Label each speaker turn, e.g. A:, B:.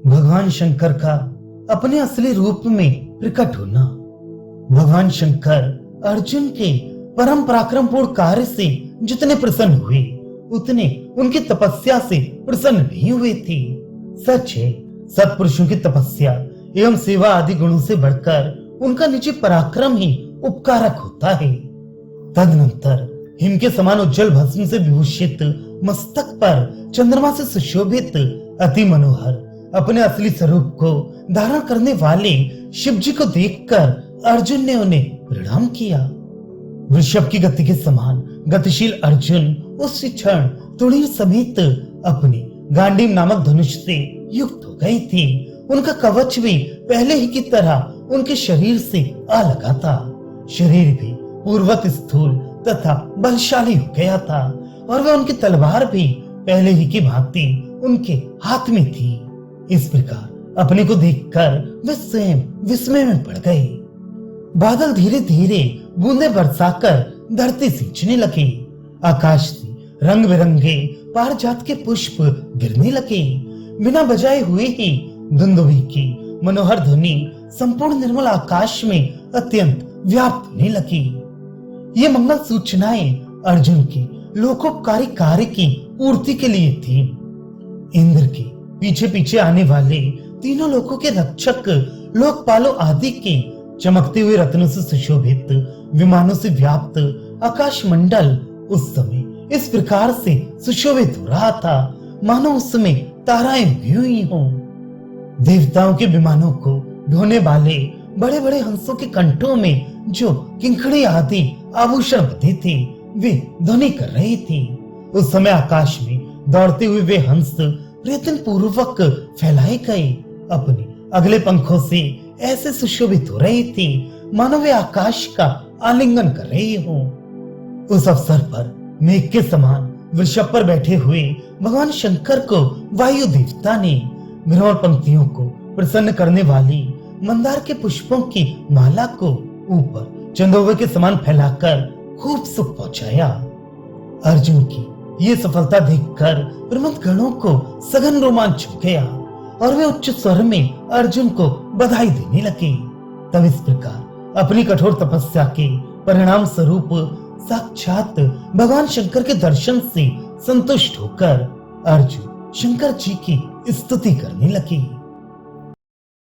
A: भगवान शंकर का अपने असली रूप में प्रकट होना। भगवान शंकर अर्जुन के परम पराक्रमपूर्ण कार्य से जितने प्रसन्न हुए, उतने उनकी तपस्या से प्रसन्न नहीं हुए थे। सच है, सत्पुरुषों की तपस्या एवं सेवा आदि गुणों से बढ़कर उनका निजी पराक्रम ही उपकारक होता है। तदनंतर हिम के समान उज्जवल भस्म से विभूषित मस्तक पर चंद्रमा से सुशोभित अति मनोहर अपने असली स्वरूप को धारण करने वाले शिव जी को देखकर अर्जुन ने उन्हें प्रणाम किया। वृषभ की गति के समान गतिशील अर्जुन उस क्षण तुणीर समेत अपने गांडीव नामक धनुष से युक्त हो गए थे। उनका कवच भी पहले ही की तरह उनके शरीर से आ लगा था। शरीर भी पूर्वत स्थूल तथा बलशाली हो गया था और वह उनकी तलवार भी पहले ही की भांति उनके हाथ में थी। इस प्रकार अपने को देखकर वे स्वयं विस्मय में पड़ गए। बादल धीरे धीरे बूंदे बरसाकर धरती सींचने लगे। आकाश से रंग बिरंगे पारिजात के पुष्प गिरने लगे। बिना बजाए हुए ही धुंदुभी की मनोहर ध्वनि संपूर्ण निर्मल आकाश में अत्यंत व्याप्त होने लगी। ये मंगल सूचनाएं अर्जुन के लोकोपकारी कार्य की पूर्ति के लिए थी। इंद्र के पीछे पीछे आने वाले तीनों लोकों के रक्षक लोकपालों आदि के चमकते हुए रत्नों से सुशोभित विमानों से व्याप्त आकाश मंडल उस समय इस प्रकार से सुशोभित हो रहा था मानो उसमें ताराएं उगी हुई हों। देवताओं के विमानों को ढोने वाले बड़े बड़े हंसों के कंठों में जो किंकड़ी आदि आभूषण बंधे थे, वे ध्वनि कर रहे थे। उस समय आकाश में दौड़ते हुए वे हंस प्रयत्न पूर्वक फैलाए गए अपने अगले पंखों से ऐसे सुशोभित हो रहे थे मानो वे आकाश का आलिंगन कर रहे हो। उस अवसर पर मेघ के समान वृषभ पर बैठे हुए भगवान शंकर को वायु देवता ने भ्रमर पंक्तियों को प्रसन्न करने वाली मंदार के पुष्पों की माला को ऊपर चंदोवे के समान फैलाकर खूब सुख पहुंचाया। अर्जुन की ये सफलता देखकर प्रमथ गणों को सघन रोमांच हो गया और वे उच्च स्वर में अर्जुन को बधाई देने लगे। तब इस प्रकार अपनी कठोर तपस्या के परिणाम स्वरूप साक्षात भगवान शंकर के दर्शन से संतुष्ट होकर अर्जुन शंकर जी की स्तुति करने लगे।